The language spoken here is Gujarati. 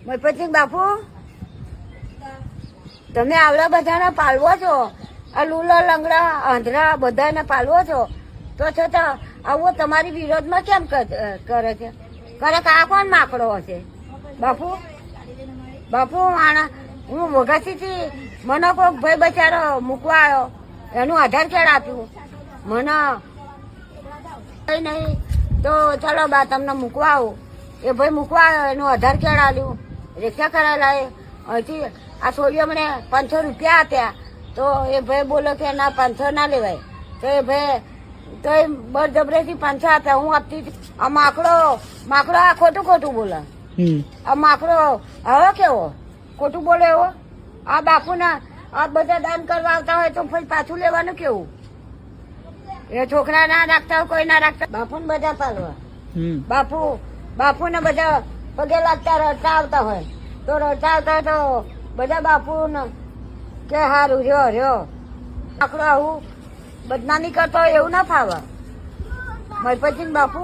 મયપતસિંહ બાપુ, તમે આવડા બધાને પાલવો છો, આ લુલા લંગડા આંધળા બધાને પાલવો છો, તો છતાં આવું તમારી વિરોધમાં કેમ કરે છે? કરે કે આ કોણ માકડો હશે? બાપુ બાપુ હું વઘાસીથી મને કોઈ ભાઈ બચારો મૂકવા આવ્યો, એનું આધાર કાર્ડ આપ્યું મને કઈ નહીં, તો ચાલો બા તમને મૂકવા આવું. એ ભાઈ મૂકવા આવ્યો, એનું આધાર કાર્ડ આપ્યું, રિક્ષા કરાયેલા. અહીંથી આ છોડીઓ મને 500 રૂપિયા આપ્યા, તો એ ભાઈ બોલો કે ના 500 ના લેવાય. તો એ ભાઈ તો એ બળજબરીથી 500 આપ્યા, હું આપતી. આ માકડો આ ખોટું બોલે. આ માકડો હવે કેવો ખોટું બોલે એવો? આ બાપુના આ બધા દાન કરવા આવતા હોય તો પછી પાછું લેવાનું કેવું? એ છોકરા ના રાખતા હોય, કોઈ ના રાખતા. બાપુ ને બધા પાલવા, બાપુ ને બધા પગે લાગતા રડતા આવતા હોય, તો રડતા આવતા હોય તો બધા બાપુ ને કે હારું રહ્યો આકડો આવું બદનામી કરતો હોય એવું ના ફાવે. મયપતસિંહ બાપુ